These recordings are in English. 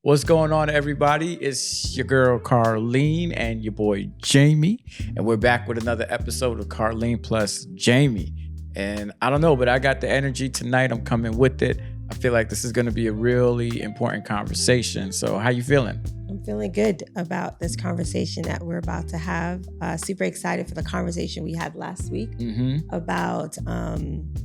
What's going on, everybody? It's your girl Carlene and your boy Jamie, and we're back with another episode of Carlene plus Jamie. And I don't know, but I got the energy tonight. I'm coming with it. I feel like this is going to be a really important conversation. So, how you feeling? I'm feeling good about this conversation that we're about to have. Super excited for the conversation we had last week about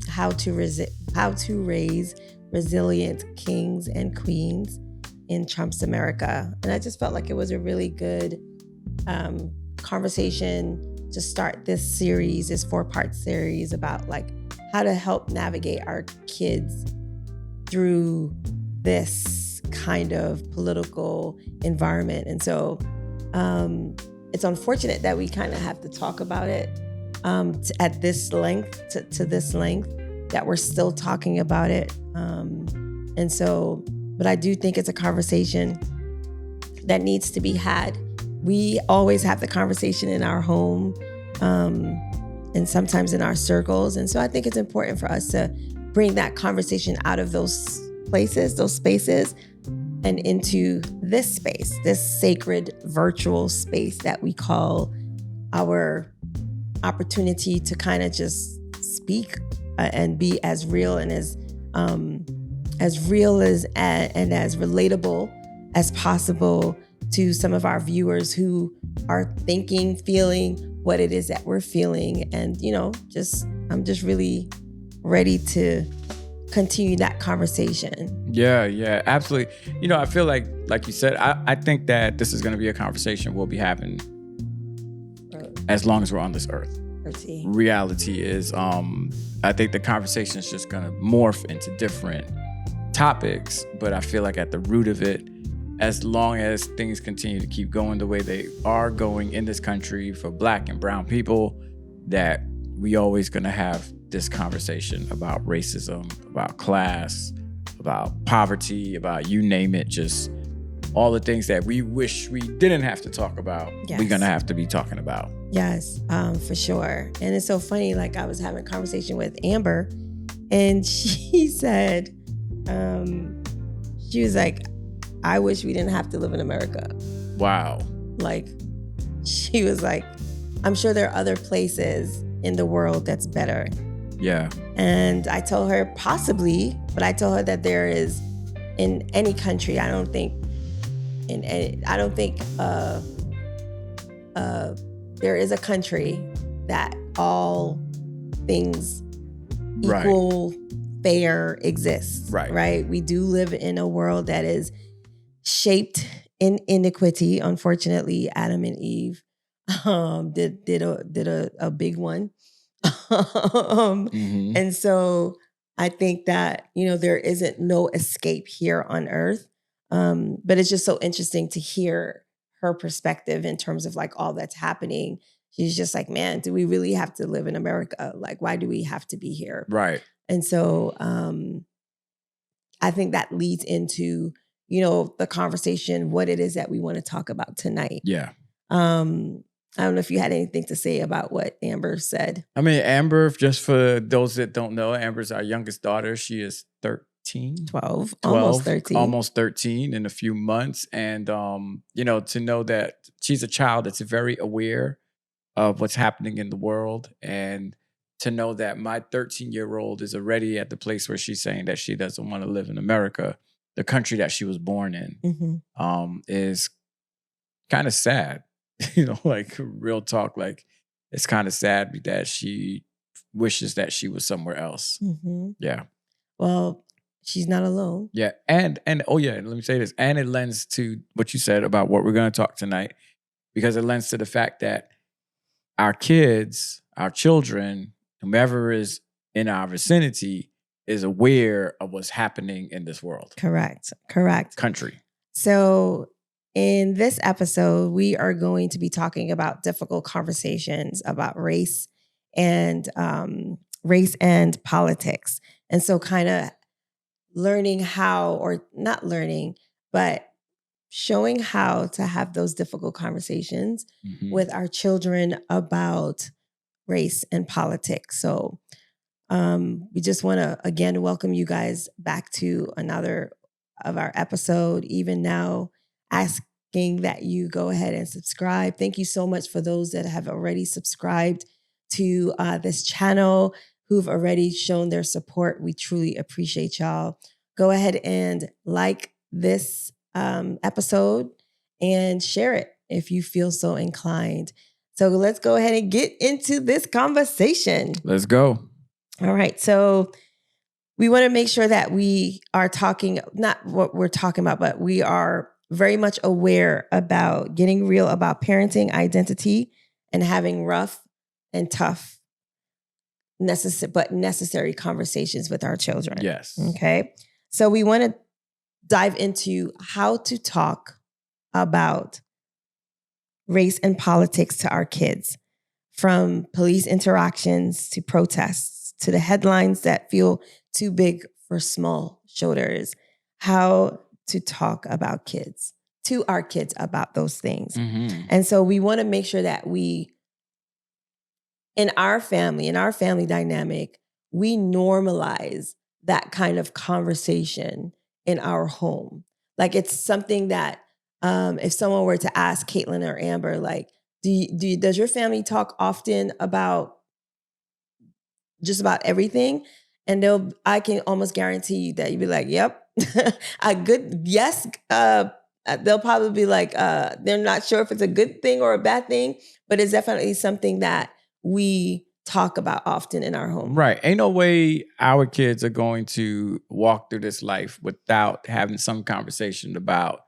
how to raise resilient kings and queens in Trump's America. And I just felt like it was a really good conversation to start this series, this 4-part series about like how to help navigate our kids through this kind of political environment. And so it's unfortunate that we kind of have to talk about it at this length, to this length, that we're still talking about it. But I do think it's a conversation that needs to be had. We always have the conversation in our home and sometimes in our circles. And so I think it's important for us to bring that conversation out of those places, those spaces, and into this space, this sacred virtual space that we call our opportunity to kind of just speak and be as real and as relatable as possible to some of our viewers who are thinking, feeling what it is that we're feeling. And, I'm just really ready to continue that conversation. Yeah, absolutely. I feel like you said, I think that this is going to be a conversation we'll be having as long as we're on this earth. Reality is, I think the conversation is just going to morph into different topics, but I feel like at the root of it, as long as things continue to keep going the way they are going in this country for Black and brown people, that we always going to have this conversation about racism, about class, about poverty, about you name it, just all the things that we wish we didn't have to talk about. Yes. We're going to have to be talking about. Yes, for sure. And it's so funny, like I was having a conversation with Amber and she said, she was like, I wish we didn't have to live in America. Wow. Like, she was like, I'm sure there are other places in the world that's better. Yeah. And I told her possibly, but I told her that there is in any country, there is a country that all things equal, fair exists. Right. We do live in a world that is shaped in iniquity. Unfortunately, Adam and Eve did a big one. And so I think that, there isn't no escape here on earth. But it's just so interesting to hear her perspective in terms of like all that's happening. She's just like, man, do we really have to live in America? Like, why do we have to be here? Right. And so I think that leads into, the conversation, what it is that we want to talk about tonight. Yeah. I don't know if you had anything to say about what Amber said. I mean, Amber, just for those that don't know, Amber's our youngest daughter. She is 12, almost 13 in a few months. And, to know that she's a child that's very aware of what's happening in the world, and to know that my 13-year-old is already at the place where she's saying that she doesn't want to live in America, the country that she was born in, is kind of sad. Like real talk, like it's kind of sad that she wishes that she was somewhere else. Yeah. Well, she's not alone. Yeah. And let me say this. And it lends to what you said about what we're going to talk tonight, because it lends to the fact that our kids, our children, whomever is in our vicinity is aware of what's happening in this world. Correct. Country. So in this episode, we are going to be talking about difficult conversations about race and politics. And so kind of learning how, or not learning, but showing how to have those difficult conversations with our children about race and politics. So we just want to, again, welcome you guys back to another episode, even now, asking that you go ahead and subscribe. Thank you so much for those that have already subscribed to this channel, who've already shown their support. We truly appreciate y'all. Go ahead and like this episode and share it if you feel so inclined. So let's go ahead and get into this conversation. Let's go. All right. So we want to make sure that we are talking, not what we're talking about, but we are very much aware about getting real about parenting identity and having rough and tough, but necessary conversations with our children. Yes. Okay. So we want to dive into how to talk about race and politics to our kids, from police interactions to protests to the headlines that feel too big for small shoulders. How to talk about kids, to our kids, about those things. Mm-hmm. And so we want to make sure that we, in our family dynamic, we normalize that kind of conversation in our home. Like, it's something that if someone were to ask Caitlin or Amber, like, does your family talk often about just about everything? And I can almost guarantee you that you'd be like, yep, a good yes. They'll probably be like, they're not sure if it's a good thing or a bad thing, but it's definitely something that we talk about often in our home. Right. Ain't no way our kids are going to walk through this life without having some conversation about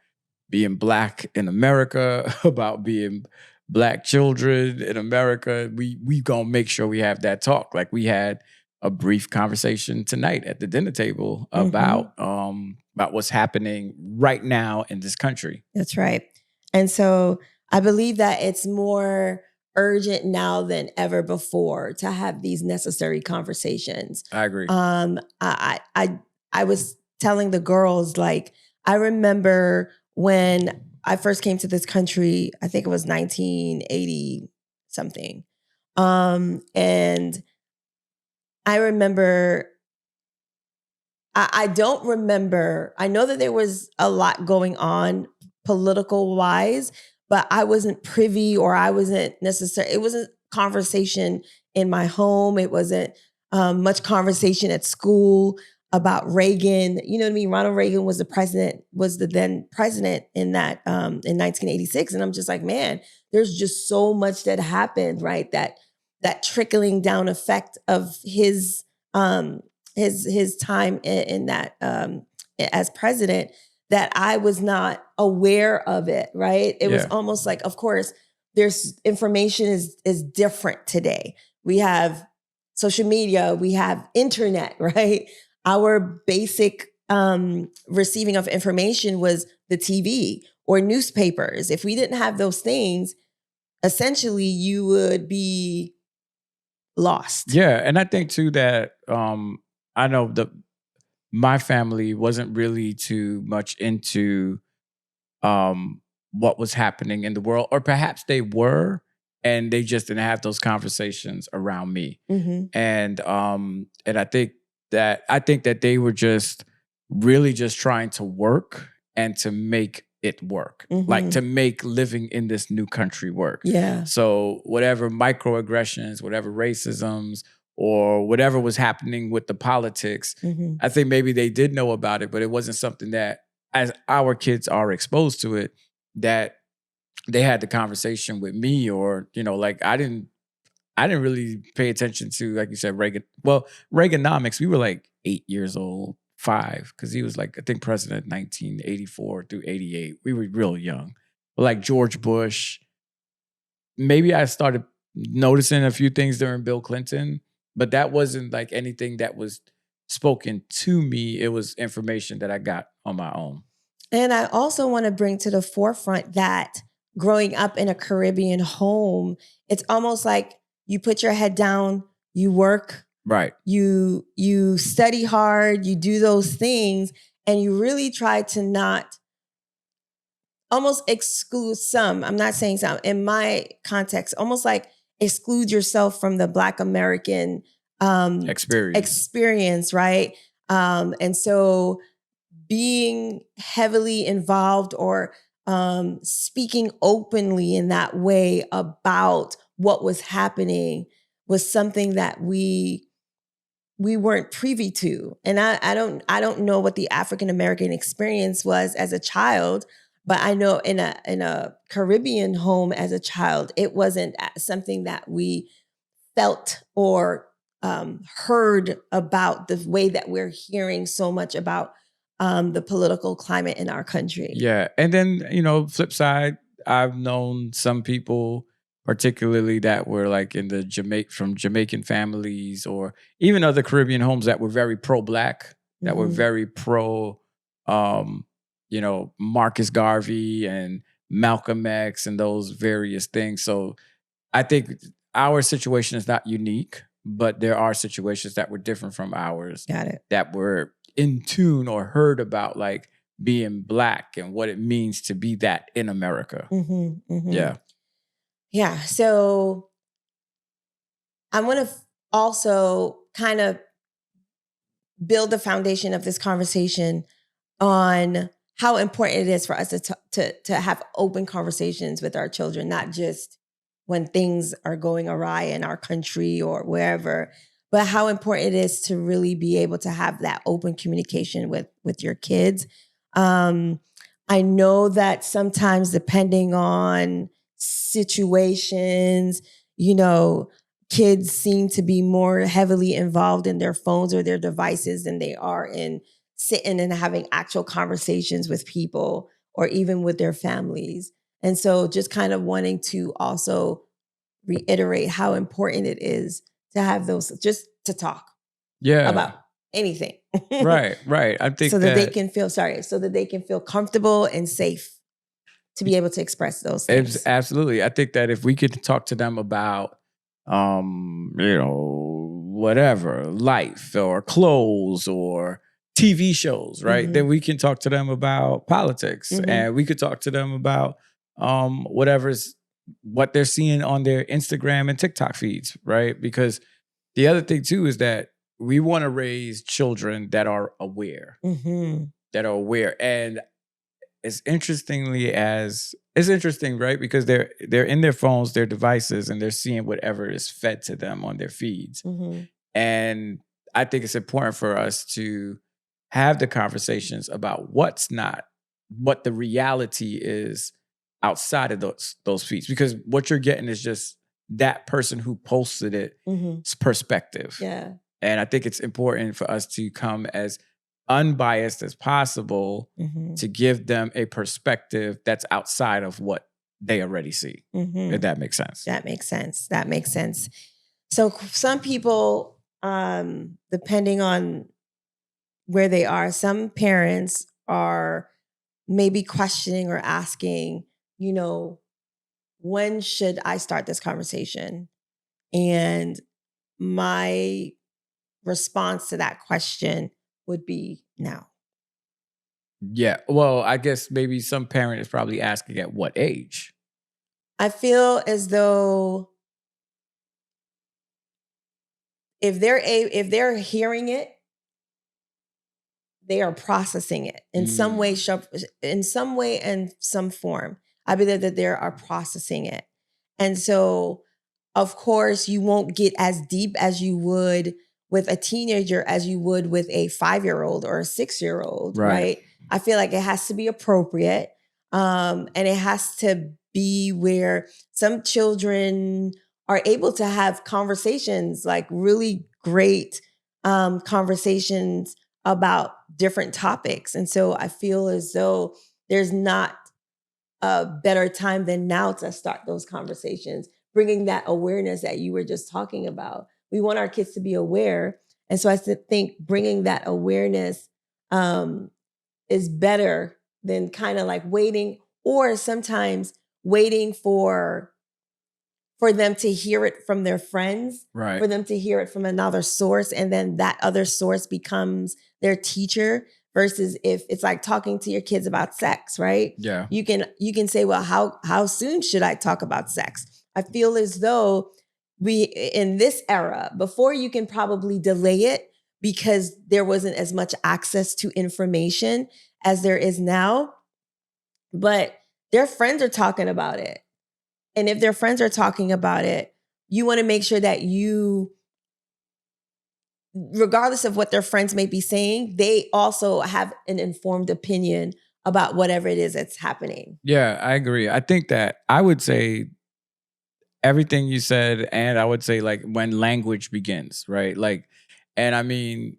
being Black in America, about being Black children in America. We gonna make sure we have that talk. Like, we had a brief conversation tonight at the dinner table about what's happening right now in this country. That's right. And so I believe that it's more urgent now than ever before to have these necessary conversations. I agree. I was telling the girls, like, I remember when I first came to this country, I think it was 1980 something. And I remember, I don't remember, I know that there was a lot going on political wise, but I wasn't privy, or I wasn't necessarily, it wasn't conversation in my home. It wasn't much conversation at school about Reagan. You know what I mean? Ronald Reagan was the then president in that, in 1986. And I'm just like, man, there's just so much that happened, right? That trickling down effect of his time in that, as president, that I was not aware of it, right? It was almost like, of course, there's information is different today. We have social media, we have internet, right? Our basic receiving of information was the TV or newspapers. If we didn't have those things, essentially you would be lost. Yeah, and I think too that I know my family wasn't really too much into what was happening in the world, or perhaps they were, and they just didn't have those conversations around me. Mm-hmm. And I think that they were just really just trying to work and to make it work, like to make living in this new country work. Yeah. So whatever microaggressions, whatever racisms, or whatever was happening with the politics, I think maybe they did know about it, but it wasn't something that, as our kids are exposed to it, that they had the conversation with me, or, you know, like I didn't really pay attention to, like you said, Reagan. Well, Reaganomics, we were like 8 years old, 5, because he was like, I think, president 1984 through 88. We were real young. But like George Bush, maybe I started noticing a few things during Bill Clinton, but that wasn't like anything that was spoken to me. It was information that I got on my own. And I also want to bring to the forefront that growing up in a Caribbean home, it's almost like you put your head down, you work, right? You study hard, you do those things, and you really try to not almost exclude some. I'm not saying some. In my context, almost like exclude yourself from the Black American experience, right? And so being heavily involved or speaking openly in that way about what was happening was something that we weren't privy to. And I don't know what the African American experience was as a child, but I know in a Caribbean home as a child, it wasn't something that we felt or heard about the way that we're hearing so much about the political climate in our country. Yeah. And then, flip side, I've known some people, particularly that were like in the from Jamaican families or even other Caribbean homes that were very pro-Black, that were very pro, Marcus Garvey and Malcolm X and those various things. So I think our situation is not unique, but there are situations that were different from ours. Got it. That were in tune or heard about like being Black and what it means to be that in America. Yeah. Yeah. So I want to also kind of build the foundation of this conversation on how important it is for us to have open conversations with our children, not just when things are going awry in our country or wherever, but how important it is to really be able to have that open communication with your kids. I know that sometimes depending on situations, kids seem to be more heavily involved in their phones or their devices than they are in sitting and having actual conversations with people or even with their families. And so just kind of wanting to also reiterate how important it is to have those, just to talk about anything. Right. I think so that they can feel comfortable and safe to be able to express those things. Absolutely. I think that if we could talk to them about, whatever, life or clothes or TV shows, right? Then we can talk to them about politics and we could talk to them about what they're seeing on their Instagram and TikTok feeds, right? Because the other thing too is that we want to raise children that are aware, and it's interesting, right? Because they're in their phones, their devices, and they're seeing whatever is fed to them on their feeds. And I think it's important for us to have the conversations about what the reality is outside of those feeds, because what you're getting is just that person who posted it's perspective. Yeah. And I think it's important for us to come as unbiased as possible to give them a perspective that's outside of what they already see. If that makes sense. That makes sense. So some people, depending on where they are, some parents are maybe questioning or asking, when should I start this conversation? And my response to that question would be now. Yeah. Well, I guess maybe some parent is probably asking at what age? I feel as though if they're hearing it, they are processing it in some way, and some form. I believe that they are processing it. And so, of course, you won't get as deep as you would with a teenager as you would with a 5-year-old or a 6-year-old, right? I feel like it has to be appropriate. And it has to be where some children are able to have conversations, like really great conversations about different topics. And so I feel as though there's not a better time than now to start those conversations, bringing that awareness that you were just talking about. We want our kids to be aware. And so I think bringing that awareness is better than kind of like waiting, or sometimes waiting for them to hear it from their friends, for them to hear it from another source, and then that other source becomes their teacher. Versus if it's like talking to your kids about sex, right? Yeah. You can say, well, how soon should I talk about sex? I feel as though in this era, before you can probably delay it, because there wasn't as much access to information as there is now. But their friends are talking about it. And if their friends are talking about it, you want to make sure that you, regardless of what their friends may be saying, they also have an informed opinion about whatever it is that's happening. Yeah, I agree. I think that I would say everything you said, and I would say like when language begins, right? Like, and I mean,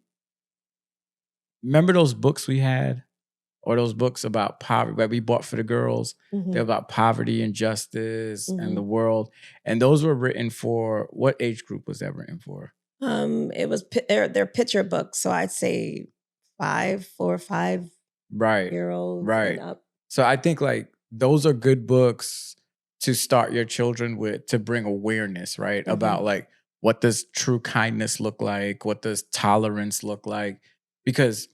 remember those books we had, or those books about poverty that we bought for the girls? They're about poverty and justice and the world, and those were written for what age group was that written for? It was they're picture books, so I'd say 4 or 5 year olds and up. So I think like those are good books to start your children with, to bring awareness, right? About like, what does true kindness look like? What does tolerance look like? Because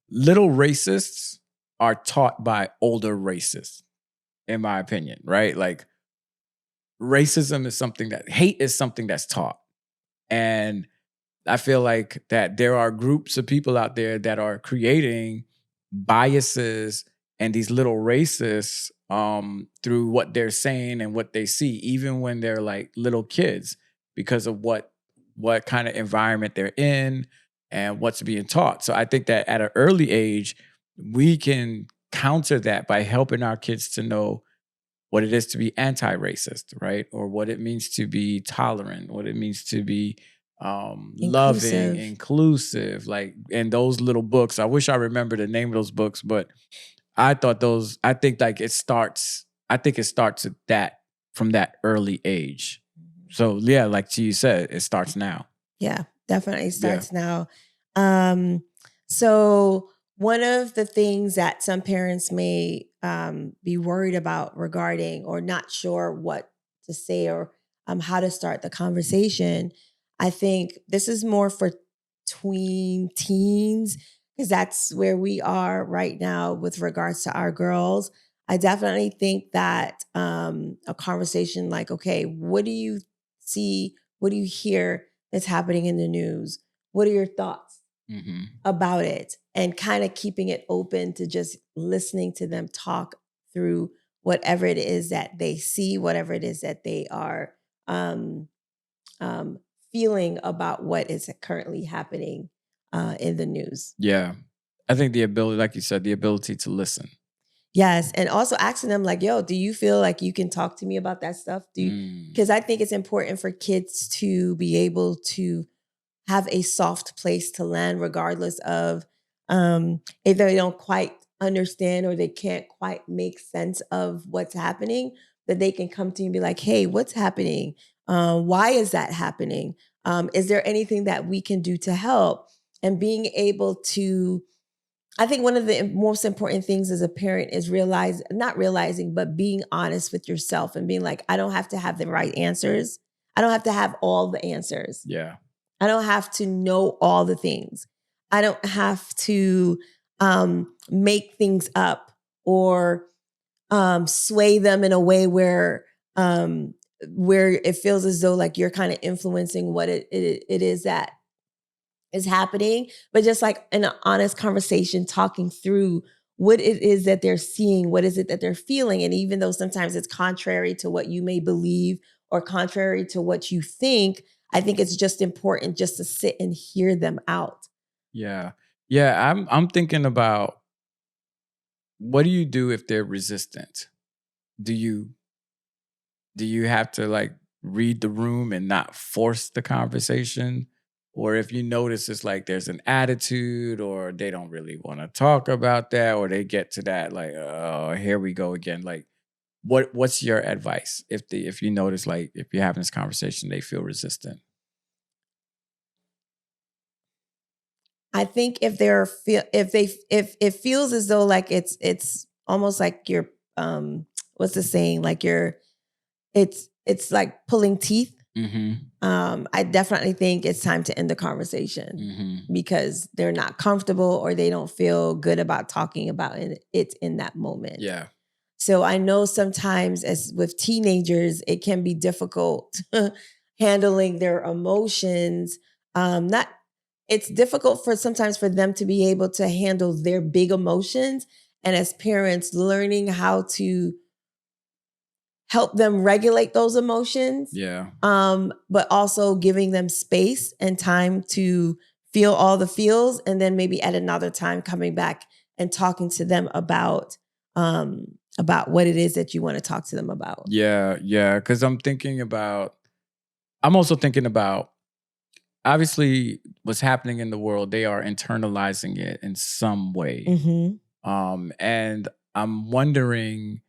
little racists are taught by older racists, in my opinion, right? Like racism is something that, hate is something that's taught. And I feel like that there are groups of people out there that are creating biases and these little racists through what they're saying and what they see, even when they're like little kids, because of what kind of environment they're in and what's being taught. So I think that at an early age, we can counter that by helping our kids to know what it is to be anti-racist, right? Or what it means to be tolerant, what it means to be loving, inclusive, like in those little books. I wish I remember the name of those books, but I think like it starts at that, from that early age. So yeah, like you said, it starts now. Yeah, definitely starts now. So one of the things that some parents may be worried about regarding, or not sure what to say, or how to start the conversation, I think this is more for tween teens, because that's where we are right now with regards to our girls. I definitely think that a conversation like, okay, what do you see? What do you hear that's happening in the news? What are your thoughts about it? And kind of keeping it open to just listening to them talk through whatever it is that they see, whatever it is that they are feeling about what is currently happening in the news. Yeah. I think the ability, like you said, the ability to listen. Yes. And also asking them like, yo, do you feel like you can talk to me about that stuff? Because I think it's important for kids to be able to have a soft place to land, regardless of if they don't quite understand or they can't quite make sense of what's happening, that they can come to you and be like, hey, what's happening? Why is that happening? Is there anything that we can do to help? And being able to, I think one of the most important things as a parent is not realizing, but being honest with yourself and being like, I don't have to have the right answers. I don't have to have all the answers. Yeah. I don't have to know all the things. I don't have to make things up or sway them in a way where it feels as though like you're kind of influencing what it is that is happening. But just like in an honest conversation, talking through what it is that they're seeing, what is it that they're feeling. And even though sometimes it's contrary to what you may believe or contrary to what you think, I think it's just important just to sit and hear them out. Yeah. Yeah. I'm thinking about, what do you do if they're resistant? Do you have to like read the room and not force the conversation? Or if you notice it's like there's an attitude, or they don't really want to talk about that, or they get to that like, oh, here we go again. Like, what's your advice if you notice, like, if you're having this conversation, they feel resistant? I think if it feels as though like it's almost like you're what's the saying, like it's like pulling teeth. I definitely think it's time to end the conversation because they're not comfortable or they don't feel good about talking about it in that moment. Yeah. So I know sometimes, as with teenagers, it can be difficult handling their emotions. Not it's difficult sometimes for them to be able to handle their big emotions. And as parents, learning how to help them regulate those emotions. Yeah. But also giving them space and time to feel all the feels, and then maybe at another time coming back and talking to them about what it is that you want to talk to them about. Yeah. Because I'm also thinking about, obviously, what's happening in the world. They are internalizing it in some way. Mm-hmm. And I'm wondering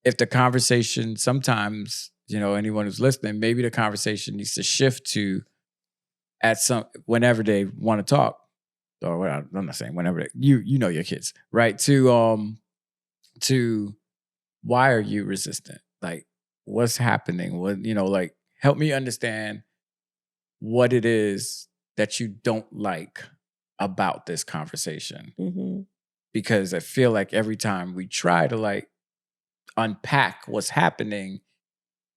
if the conversation sometimes, anyone who's listening, maybe the conversation needs to shift to whenever they want to talk, or I'm not saying whenever you know your kids, right? To why are you resistant? Like, what's happening? What, like, help me understand what it is that you don't like about this conversation. Mm-hmm. Because I feel like every time we try to like unpack what's happening,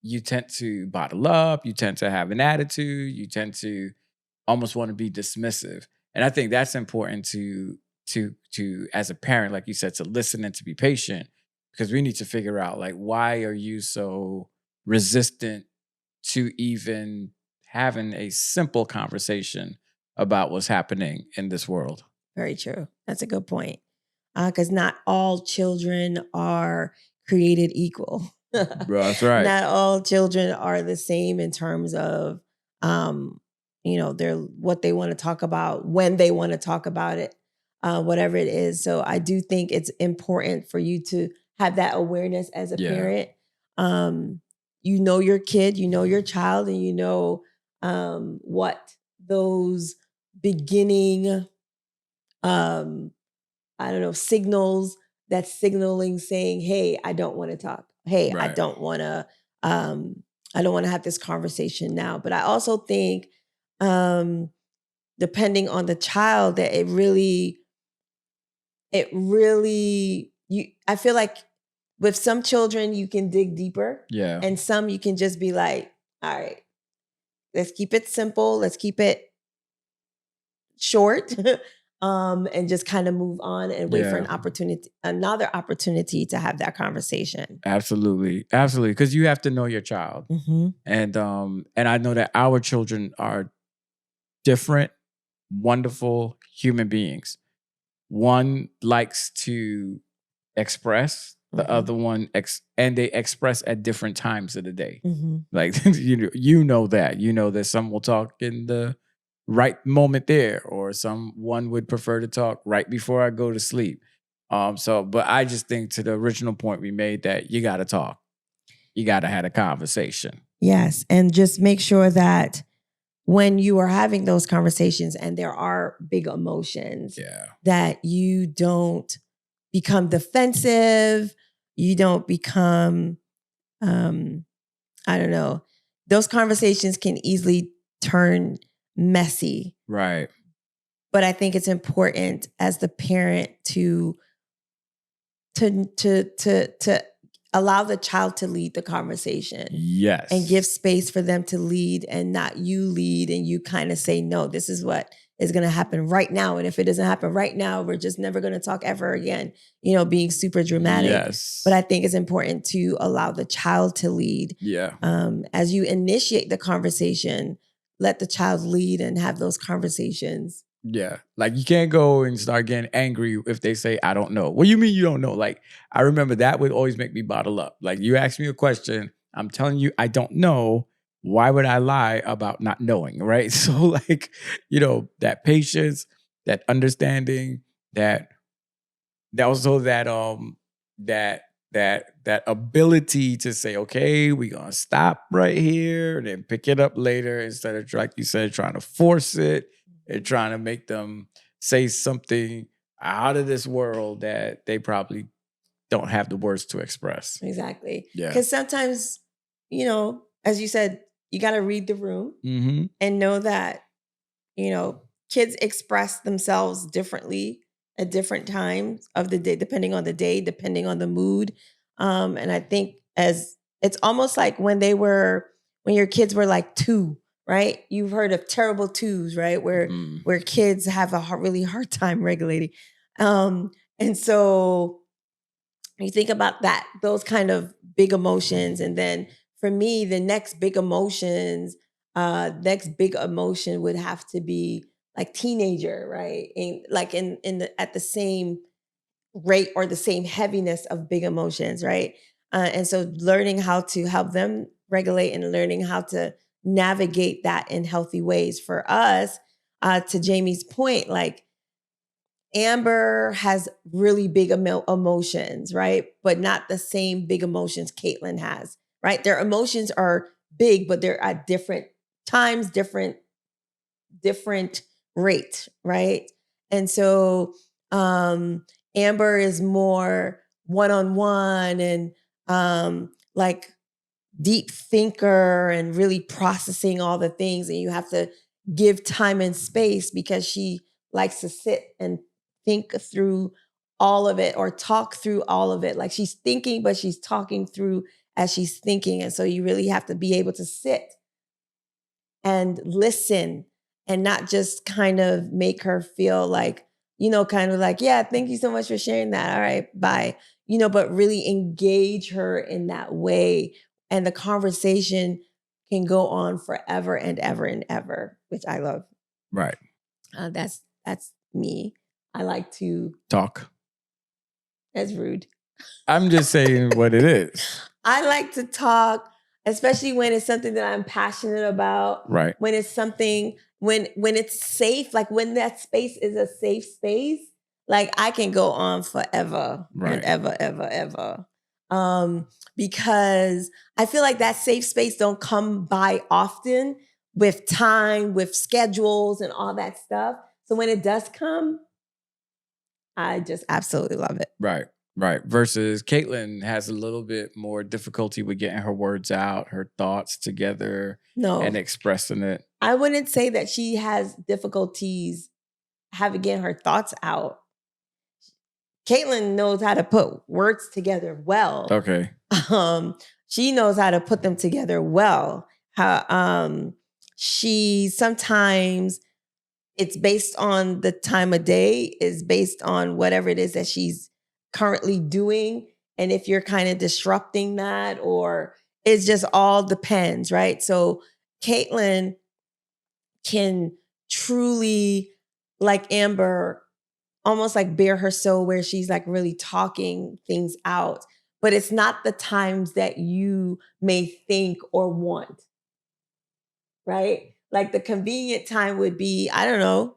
you tend to bottle up, you tend to have an attitude, you tend to almost want to be dismissive. And I think that's important to as a parent, like you said, to listen and to be patient, because we need to figure out, like, why are you so resistant to even having a simple conversation about what's happening in this world. Very true. That's a good point. Because not all children are created equal. Bro, that's right. Not all children are the same in terms of, they're what they want to talk about, when they want to talk about it, whatever it is. So I do think it's important for you to have that awareness as a parent. You know your kid, you know your child, and you know what those beginning signals that's signaling, saying, hey, I don't want to talk. Hey, right. I don't want to have this conversation now. But I also think depending on the child, that I feel like with some children you can dig deeper. Yeah. And some you can just be like, all right, let's keep it simple. Let's keep it short. And just kind of move on and wait for another opportunity to have that conversation. Absolutely. Because you have to know your child. Mm-hmm. And I know that our children are different, wonderful human beings. One likes to express, the other one and they express at different times of the day. Mm-hmm. Like, you know that some will talk in the right moment there, or someone would prefer to talk right before I go to sleep. But I just think, to the original point we made, that you got to talk. You got to have a conversation. Yes. And just make sure that when you are having those conversations and there are big emotions, that you don't become defensive. You don't become, those conversations can easily turn messy. Right. But I think it's important as the parent to allow the child to lead the conversation. Yes. And give space for them to lead, and not you lead and you kind of say, no, this is what is going to happen right now. And if it doesn't happen right now, we're just never going to talk ever again, being super dramatic. Yes. But I think it's important to allow the child to lead. Yeah. As you initiate the conversation, let the child lead and have those conversations. Yeah. Like, you can't go and start getting angry if they say, I don't know. What do you mean you don't know? Like, I remember that would always make me bottle up. Like, you ask me a question, I'm telling you, I don't know. Why would I lie about not knowing? Right. So, like, that patience, that understanding, that also that ability to say, okay, we're going to stop right here and then pick it up later, instead of, like you said, trying to force it and trying to make them say something out of this world that they probably don't have the words to express. Exactly. Yeah. Because sometimes, as you said, you got to read the room. Mm-hmm. And know that, kids express themselves differently at different times of the day, depending on the mood. And I think it's almost like when your kids were like 2, right? You've heard of terrible twos, right? Where kids have a really hard time regulating. And so you think about that, those kind of big emotions. And then for me, the next big emotion would have to be like teenager, right? And like at the same rate or the same heaviness of big emotions, right? And so learning how to help them regulate and learning how to navigate that in healthy ways for us, to Jamie's point, like Amber has really big emotions, right? But not the same big emotions Caitlin has, right? Their emotions are big, but they're at different times, different rate, right? And so Amber is more one-on-one and like deep thinker and really processing all the things, and you have to give time and space because she likes to sit and think through all of it or talk through all of it. Like she's thinking, but she's talking through as she's thinking. And so you really have to be able to sit and listen and not just kind of make her feel like, kind of like, yeah, thank you so much for sharing that. All right, bye. But really engage her in that way. And the conversation can go on forever and ever and ever, which I love. Right. That's me. I like to talk. That's rude. I'm just saying what it is. I like to talk, especially when it's something that I'm passionate about. Right. When it's something, when it's safe, like when that space is a safe space, like I can go on forever and ever. Because I feel like that safe space don't come by often with time, with schedules and all that stuff. So when it does come, I just absolutely love it. Right. Versus Caitlin has a little bit more difficulty with getting her words out, her thoughts together, and expressing it. I wouldn't say that she has difficulties getting her thoughts out. Caitlin knows how to put words together well. Okay. She knows how to put them together well. She sometimes, it's based on the time of day, is based on whatever it is that she's currently doing. And if you're kind of disrupting that, or it's just all depends, right? So Caitlin can truly, like Amber, almost like bare her soul, where she's like really talking things out, but it's not the times that you may think or want, right? Like the convenient time would be, I don't know,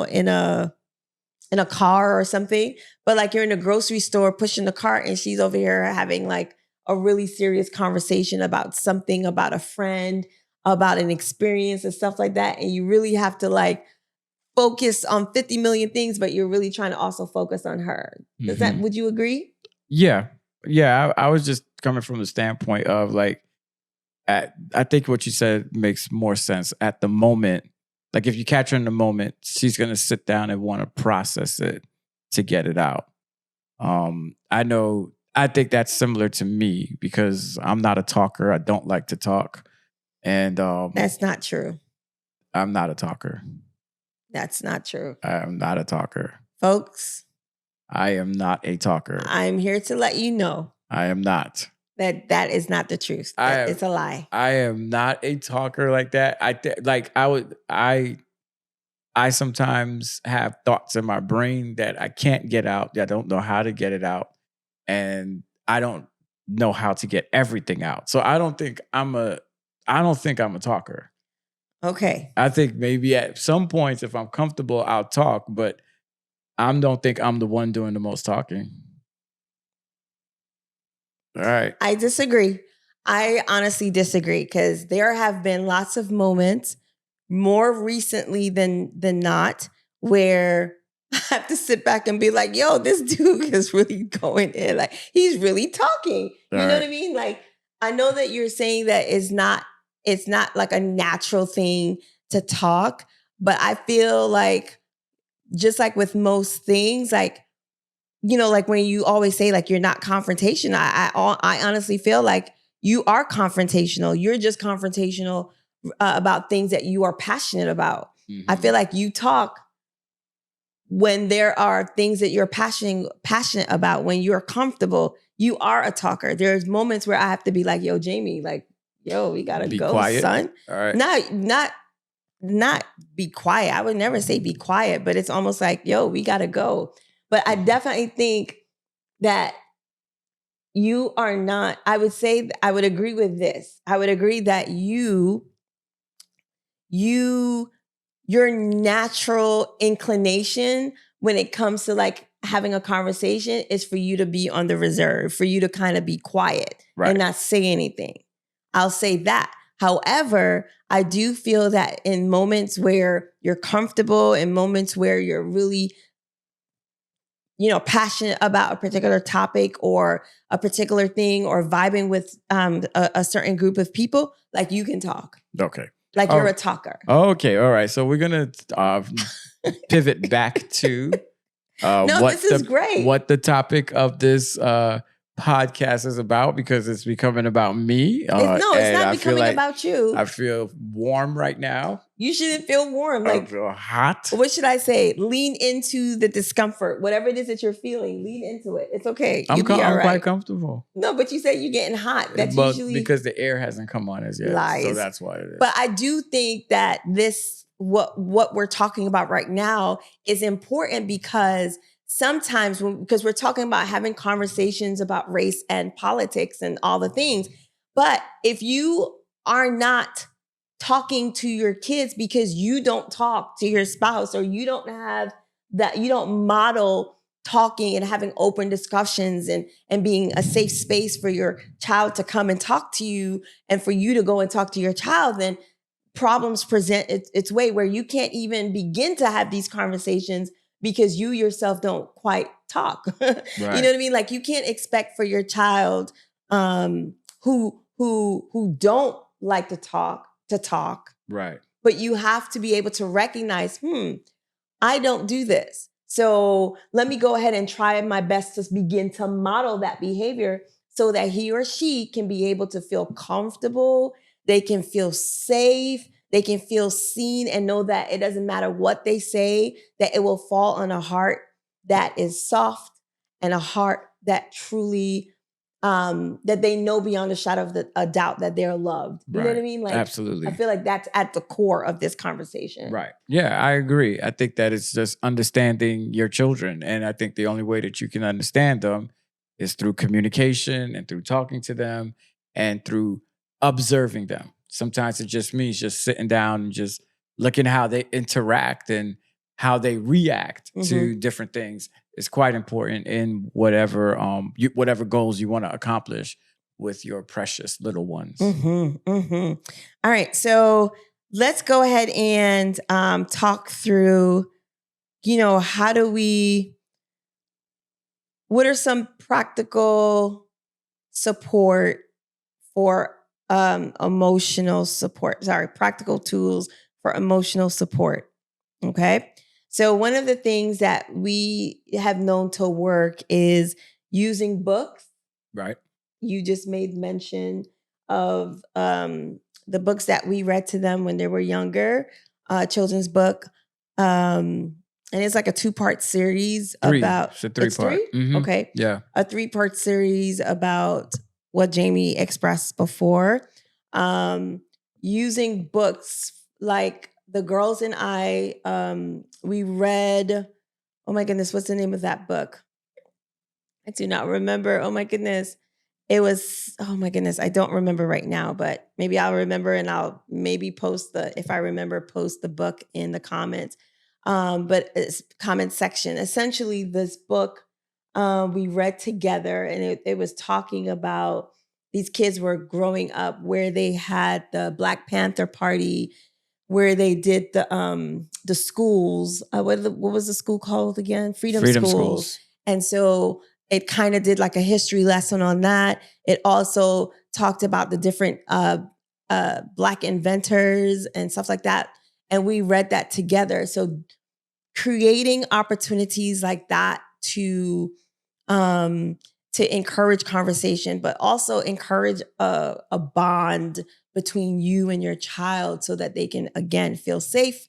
in a car or something, but like you're in a grocery store pushing the cart and she's over here having like a really serious conversation about something, about a friend, about an experience and stuff like that. And you really have to like focus on 50 million things, but you're really trying to also focus on her. Would you agree? Yeah. I was just coming from the standpoint of like, I think what you said makes more sense at the moment. Like if you catch her in the moment, she's going to sit down and want to process it to get it out. I think that's similar to me because I'm not a talker. I don't like to talk. And that's not true. I'm not a talker. That's not true. I am not a talker. Folks, I am not a talker. I'm here to let you know. I am not. That is not the truth. It's a lie. I am not a talker like that. I sometimes have thoughts in my brain that I can't get out. I don't know how to get it out. And I don't know how to get everything out. So I don't think I'm a talker. Okay. I think maybe at some points, if I'm comfortable, I'll talk, but I don't think I'm the one doing the most talking. All right. I disagree. I honestly disagree because there have been lots of moments more recently than not where I have to sit back and be like, yo, this dude is really going in. Like he's really talking. You know what I mean? Like I know that you're saying that it's not like a natural thing to talk, but I feel like just like with most things, like, like when you always say like you're not confrontation, I honestly feel like you are confrontational. You're just confrontational about things that you are passionate about. Mhm. I feel like you talk when there are things that you're passionate about, when you're comfortable, you are a talker. There's moments where I have to be like, yo, Jamie, like, yo, we gotta Be go, quiet. son. All right. Not be quiet. I would never say be quiet, but it's almost like, yo, we gotta go. But I definitely think that you are not, I would say, I would agree with this. I would agree that your natural inclination when it comes to like having a conversation is for you to be on the reserve, for you to kind of be quiet and not say anything. I'll say that. However, I do feel that in moments where you're comfortable, in moments where you're really, passionate about a particular topic or a particular thing or vibing with a certain group of people, like you can talk. Okay. Like you're a talker. Okay. All right. So we're going to pivot back to this is great. What the topic of this podcast is about, because it's becoming about me. It's not becoming about you. I feel warm right now. You shouldn't feel warm. I feel hot. What should I say? Lean into the discomfort. Whatever it is that you're feeling, lean into it. It's okay. I'm quite comfortable. No, but you said you're getting hot. That's usually because the air hasn't come on as yet. Lies. So that's why it is. But I do think that what we're talking about right now is important because sometimes because we're talking about having conversations about race and politics and all the things. But if you are not talking to your kids because you don't talk to your spouse, or you don't have that, you don't model talking and having open discussions and being a safe space for your child to come and talk to you and for you to go and talk to your child, then problems present its way where you can't even begin to have these conversations because you yourself don't quite talk. Right. You know what I mean? Like you can't expect for your child who don't like to talk. Right. But you have to be able to recognize, I don't do this. So let me go ahead and try my best to begin to model that behavior so that he or she can be able to feel comfortable. They can feel safe. They can feel seen and know that it doesn't matter what they say, that it will fall on a heart that is soft and a heart that truly that they know beyond a shadow of a doubt that they're loved. You know what I mean? Like, absolutely. I feel like that's at the core of this conversation. Right. Yeah, I agree. I think that it's just understanding your children. And I think the only way that you can understand them is through communication and through talking to them and through observing them. Sometimes it just means just sitting down and just looking how they interact and how they react to different things is quite important in whatever goals you want to accomplish with your precious little ones. All right, so let's go ahead and talk through, what are some practical support for emotional support? Practical tools for emotional support. Okay. So one of the things that we have known to work is using books. Right. You just made mention of the books that we read to them when they were younger, children's book. And it's like a 2-part series about... It's a 3-part. Mm-hmm. Okay. Yeah. A 3-part series about what Jamie expressed before. Using books like The Girls and I, we read, oh my goodness, what's the name of that book? I do not remember. Oh my goodness. It was, oh my goodness, I don't remember right now, but maybe I'll remember and I'll maybe post the book in the comments. But it's comment section. Essentially, this book we read together, and it was talking about these kids were growing up where they had the Black Panther Party, where they did the schools. What was the school called again? Freedom Schools. And so it kind of did like a history lesson on that. It also talked about the different Black inventors and stuff like that. And we read that together. So creating opportunities like that to to encourage conversation, but also encourage a bond between you and your child so that they can, again, feel safe,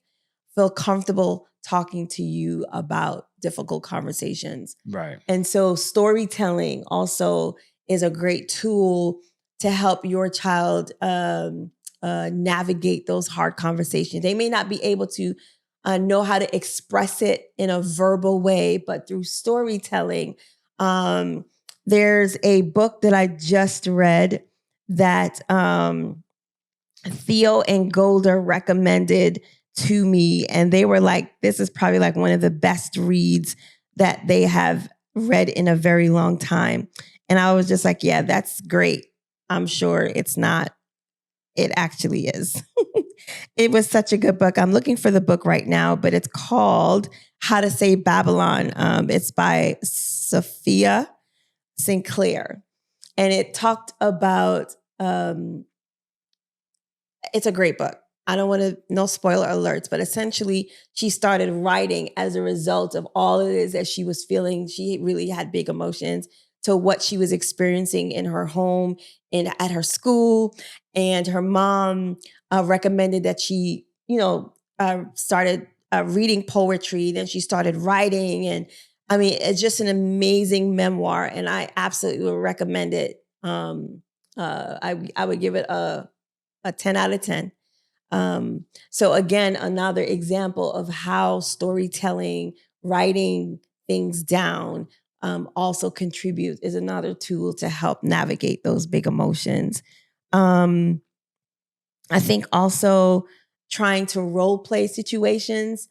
feel comfortable talking to you about difficult conversations. Right. And so storytelling also is a great tool to help your child navigate those hard conversations. They may not be able to know how to express it in a verbal way, but through storytelling. There's a book that I just read that Theo and Golda recommended to me, and they were like, this is probably like one of the best reads that they have read in a very long time. And I was just like, yeah, that's great. I'm sure it's not. It actually is. It was such a good book. I'm looking for the book right now, but it's called How to Save Babylon. It's by Sophia Sinclair. And it talked about, it's a great book. I don't want to, no spoiler alerts, but essentially she started writing as a result of all it is that she was feeling. She really had big emotions to what she was experiencing in her home and at her school. And her mom recommended that she, started reading poetry. Then she started writing. And I mean, it's just an amazing memoir. And I absolutely would recommend it. I would give it a 10 out of 10. So again, another example of how storytelling, writing things down, also contributes, is another tool to help navigate those big emotions. I think also trying to role play situations,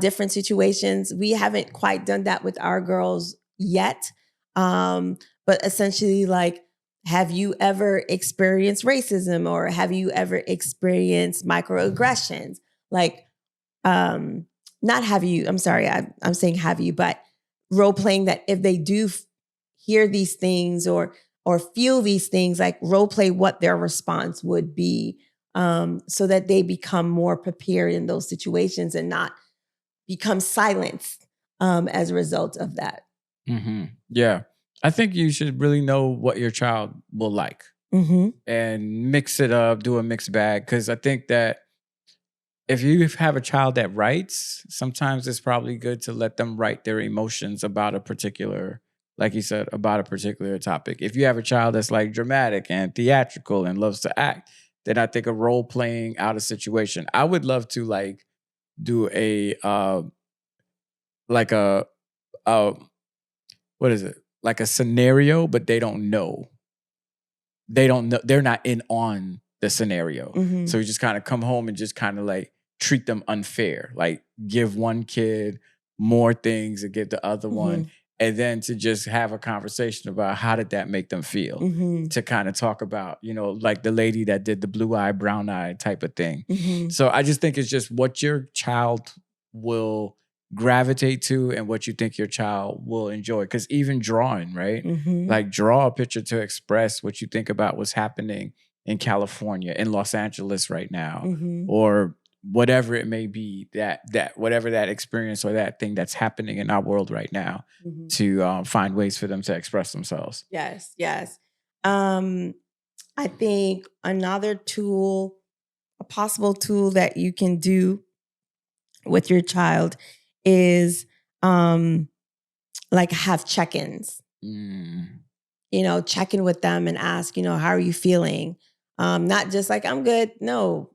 different situations. We haven't quite done that with our girls yet. But essentially, like, have you ever experienced racism, or have you ever experienced microaggressions? Like, not have you, I'm sorry, I'm saying have you, but role playing that if they do hear these things or feel these things, like role play what their response would be, so that they become more prepared in those situations and not become silenced as a result of that. Mm-hmm. Yeah. I think you should really know what your child will like, and mix it up, do a mixed bag. Because I think that if you have a child that writes, sometimes it's probably good to let them write their emotions about a particular, like you said, about a particular topic. If you have a child that's like dramatic and theatrical and loves to act, then I think a role playing out a situation. I would love to like do a what is it? Like a scenario, but they don't know. They're not in on the scenario. So you just kind of come home and just kind of like treat them unfair. Like give one kid more things and give the other one. And then to just have a conversation about how did that make them feel? To kind of talk about, like the lady that did the blue eye, brown eye type of thing. So I just think it's just what your child will gravitate to and what you think your child will enjoy. Because even drawing, right? Like draw a picture to express what you think about what's happening in California, in Los Angeles right now, or whatever it may be, that whatever that experience or that thing that's happening in our world right now, to find ways for them to express themselves. Yes. I think another tool, a possible tool that you can do with your child is like have check-ins. Check in with them and ask, how are you feeling? Not just like, I'm good. No.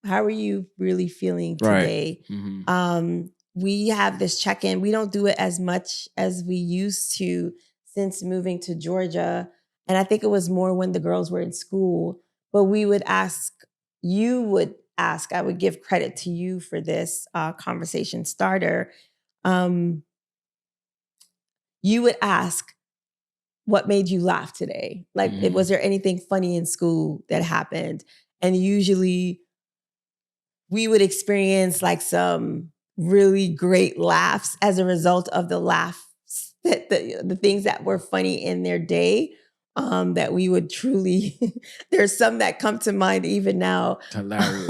How are you really feeling today? Right. We have this check-in. We don't do it as much as we used to since moving to Georgia. And I think it was more when the girls were in school. But we would ask, I would give credit to you for this conversation starter. You would ask, what made you laugh today? Like, was there anything funny in school that happened? And usually we would experience like some really great laughs as a result of the laughs, that the things that were funny in their day, that we would truly, there's some that come to mind even now. Hilarious.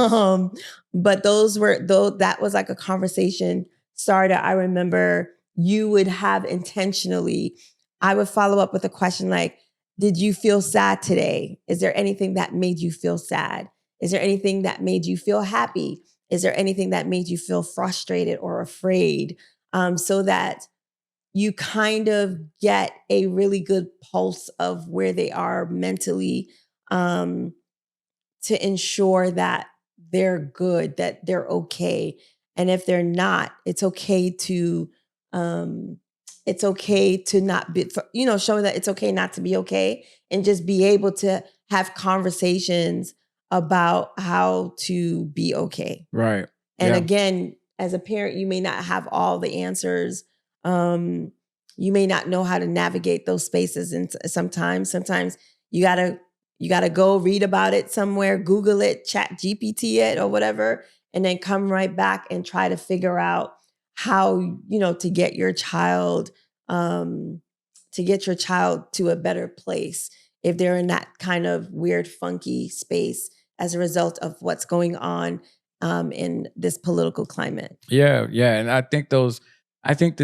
But that was like a conversation starter. I remember you would have intentionally I would follow up with a question like, did you feel sad today? Is there anything that made you feel sad? Is there anything that made you feel happy? Is there anything that made you feel frustrated or afraid? So that you kind of get a really good pulse of where they are mentally, to ensure that they're good, that they're okay. And if they're not, it's okay to not be, showing that it's okay not to be okay, and just be able to have conversations about how to be okay. Right. And again, as a parent, you may not have all the answers. You may not know how to navigate those spaces. And sometimes you gotta go read about it somewhere, Google it, chat GPT it or whatever, and then come right back and try to figure out how, to get your child to a better place if they're in that kind of weird, funky space as a result of what's going on in this political climate. Yeah. And I think the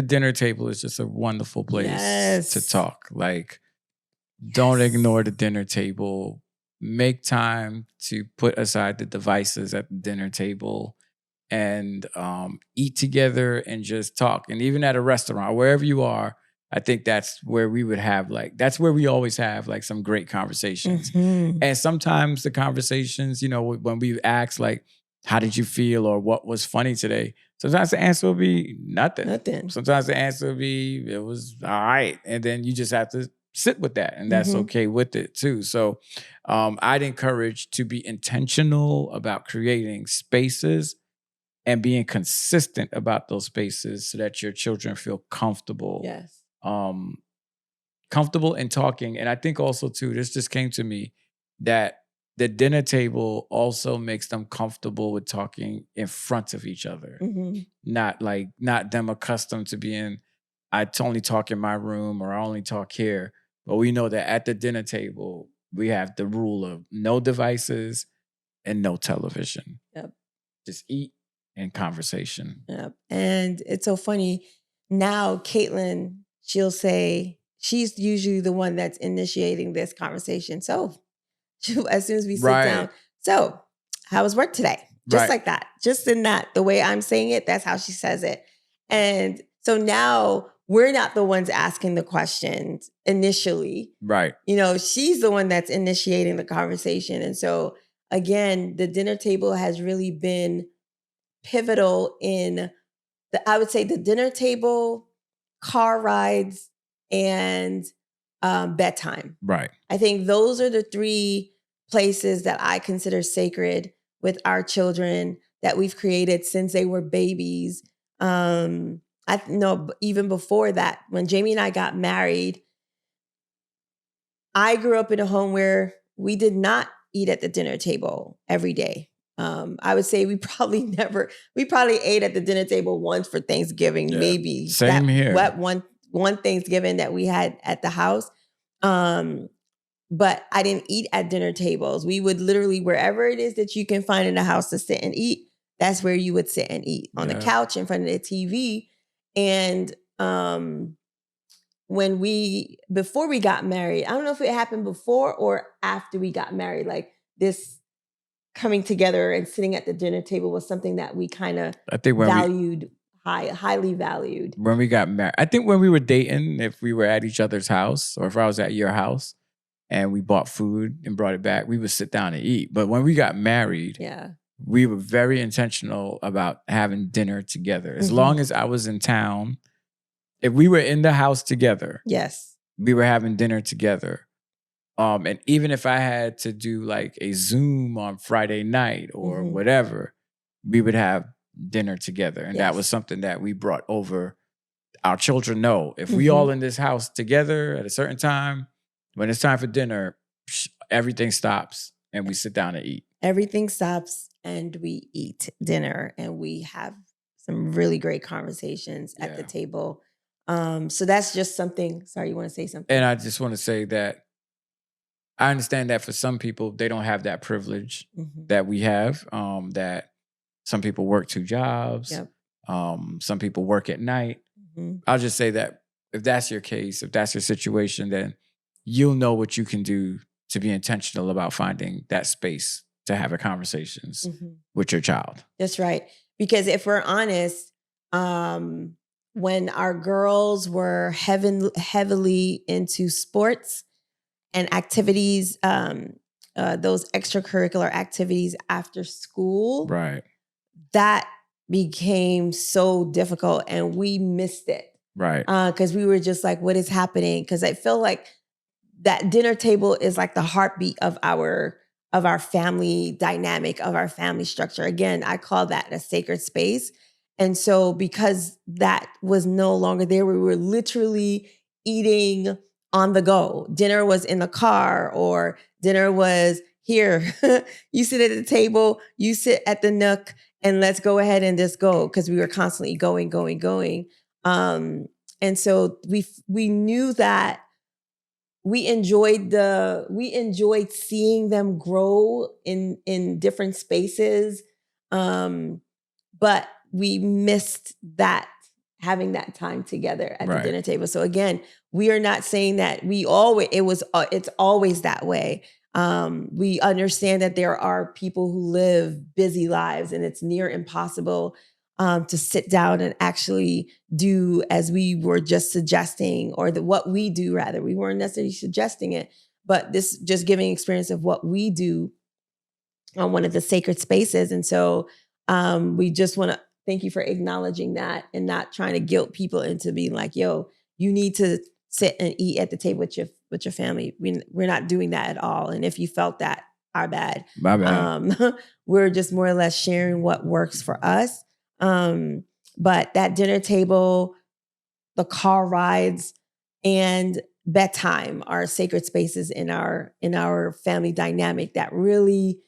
dinner table is just a wonderful place to talk. Like, don't ignore the dinner table. Make time to put aside the devices at the dinner table and eat together and just talk. And even at a restaurant, wherever you are, I think that's where we would have that's where we always have some great conversations. Mm-hmm. And sometimes the conversations, when we ask how did you feel or what was funny today? Sometimes the answer will be nothing. Sometimes the answer will be, it was all right. And then you just have to sit with that. And that's okay with it too. So I'd encourage to be intentional about creating spaces and being consistent about those spaces so that your children feel comfortable. Yes. Comfortable in talking. And I think also too, this just came to me, that the dinner table also makes them comfortable with talking in front of each other. Mm-hmm. Not them accustomed to being, I only talk in my room or I only talk here. But we know that at the dinner table, we have the rule of no devices and no television. Yep. Just eat and conversation. Yep. And it's so funny. Now, Caitlin, she'll say, she's usually the one that's initiating this conversation. So as soon as we sit down, so how was work today? Just like that. Just in that, the way I'm saying it, that's how she says it. And so now we're not the ones asking the questions initially. Right. She's the one that's initiating the conversation. And so again, the dinner table has really been pivotal in I would say the dinner table, car rides, and bedtime. Right. I think those are the three places that I consider sacred with our children that we've created since they were babies. I know even before that, when Jamie and I got married, I grew up in a home where we did not eat at the dinner table every day. I would say we probably ate at the dinner table once for Thanksgiving, maybe. Same here. One Thanksgiving that we had at the house. But I didn't eat at dinner tables. We would literally, wherever it is that you can find in the house to sit and eat, that's where you would sit and eat, on the couch in front of the TV. And before we got married, I don't know if it happened before or after we got married, this coming together and sitting at the dinner table was something that we kind of valued, highly valued. When we got married, I think when we were dating, if we were at each other's house or if I was at your house and we bought food and brought it back, we would sit down and eat. But when we got married, we were very intentional about having dinner together. As long as I was in town, if we were in the house together, we were having dinner together. And even if I had to do a Zoom on Friday night or whatever, we would have dinner together. And that was something that we brought over. Our children know if we all in this house together at a certain time, when it's time for dinner, everything stops and we sit down and eat. Everything stops and we eat dinner and we have some really great conversations at the table. So that's just something. Sorry, you want to say something? And I just want to say that I understand that for some people, they don't have that privilege that we have, that some people work 2 jobs. Some people work at night. I'll just say that if that's your case, if that's your situation, then you'll know what you can do to be intentional about finding that space to have conversations with your child. That's right. Because if we're honest, when our girls were heavily into sports and activities, those extracurricular activities after school, right, that became so difficult and we missed it. Right. Because we were just like, what is happening? Because I feel like that dinner table is like the heartbeat of our family dynamic, of our family structure. Again, I call that a sacred space. And so because that was no longer there, we were literally eating on the go. Dinner was in the car, or dinner was here. You sit at the table, you sit at the nook, and let's go ahead and just go, because we were constantly going. And so we knew that we enjoyed seeing them grow in different spaces. But we missed that, having that time together at the dinner table. So again, we are not saying that it's always that way. We understand that there are people who live busy lives and it's near impossible to sit down and actually do as we were just suggesting, or what we do rather. We weren't necessarily suggesting it, but this just giving experience of what we do on one of the sacred spaces. And so we just want to thank you for acknowledging that and not trying to guilt people into being like, yo, you need to sit and eat at the table with your family. We're not doing that at all. And if you felt that, our bad. My bad. We're just more or less sharing what works for us. But that dinner table, the car rides, and bedtime are sacred spaces in our family dynamic that really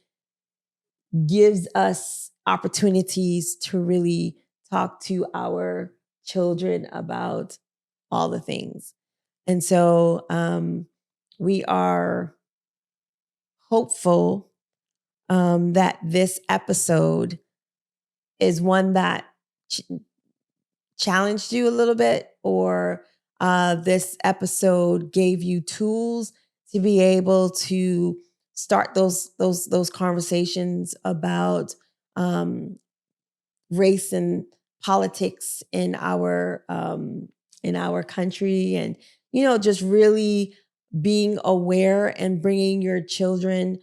gives us opportunities to really talk to our children about all the things. And so we are hopeful that this episode is one that challenged you a little bit, or this episode gave you tools to be able to start those conversations about race and politics in our country, and just really being aware and bringing your children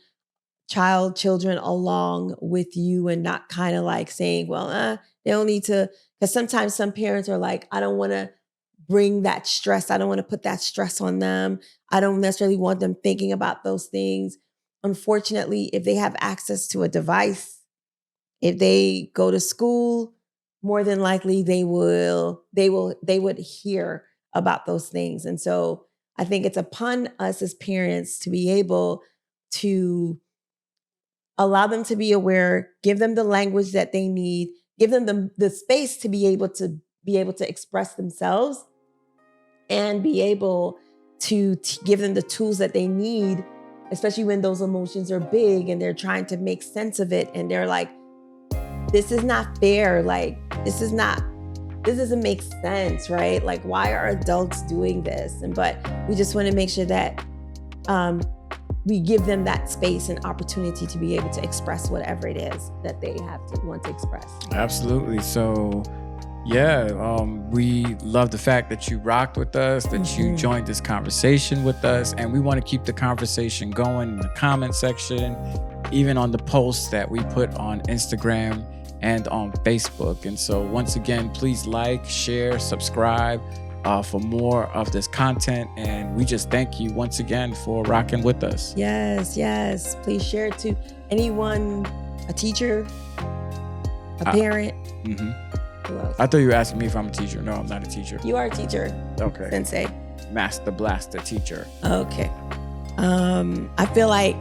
along with you, and not kind of like saying, well, they don't need to, because sometimes some parents are like, I don't want to bring that stress. I don't want to put that stress on them. I don't necessarily want them thinking about those things. Unfortunately, if they have access to a device, if they go to school, more than likely they would hear about those things. And so I think it's upon us as parents to be able to allow them to be aware, give them the language that they need, give them the space to be able to express themselves, and be able to give them the tools that they need, especially when those emotions are big and they're trying to make sense of it. And they're like, this is not fair. Like, this doesn't make sense, right? Like, why are adults doing this? But we just want to make sure that we give them that space and opportunity to be able to express whatever it is that they want to express. Absolutely. So, we love the fact that you rocked with us, that you joined this conversation with us, and we want to keep the conversation going in the comment section, even on the posts that we put on Instagram and on Facebook. And so once again, please like, share, subscribe for more of this content. And we just thank you once again for rocking with us. Yes. Please share it to anyone, a teacher, a parent. Who else? I thought you were asking me if I'm a teacher. No, I'm not a teacher. You are a teacher. Okay. Sensei. Master Blaster teacher. Okay. I feel like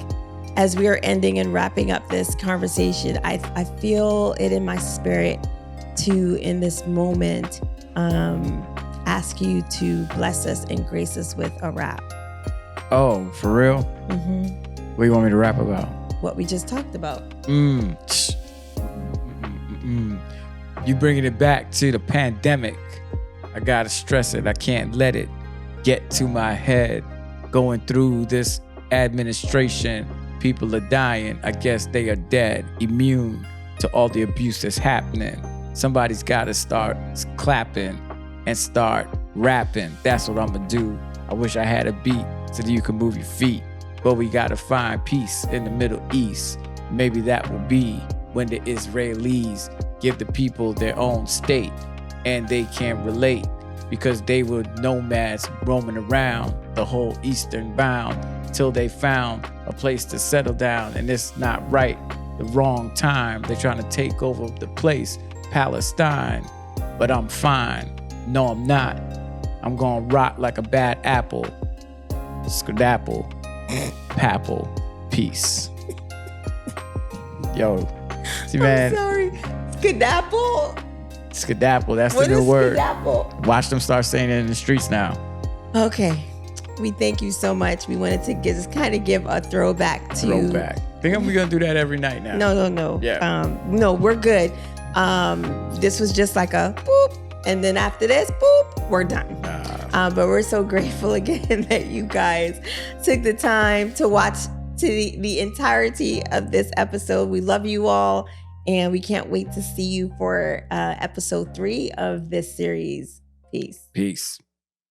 as we are ending and wrapping up this conversation, I feel it in my spirit to, in this moment, ask you to bless us and grace us with a rap. Oh, for real? What do you want me to rap about? What we just talked about. You bringing it back to the pandemic. I gotta stress it. I can't let it get to my head. Going through this administration, people are dying. I guess they are dead, immune to all the abuse that's happening. Somebody's gotta start clapping and start rapping. That's what I'm gonna do. I wish I had a beat so that you can move your feet. But we gotta find peace in the Middle East. Maybe that will be when the Israelis give the people their own state and they can't relate because they were nomads roaming around the whole eastern bound till they found a place to settle down. And it's not right, the wrong time. They're trying to take over the place, Palestine. But I'm fine. No, I'm not. I'm gonna rot like a bad apple. Skedaddle. Papple. Peace. Yo. See, man. I'm sorry. Skedaddle. Skedaddle. That's the new word. Skedaddle? Watch them start saying it in the streets now. Okay. We thank you so much. We wanted to just kind of give a throwback to... Throwback. Think we're going to do that every night now. No. Yeah. No, we're good. This was just like a boop. And then after this, boop, we're done. But we're so grateful again that you guys took the time to watch to the entirety of this episode. We love you all. And we can't wait to see you for episode 3 of this series. Peace. Peace.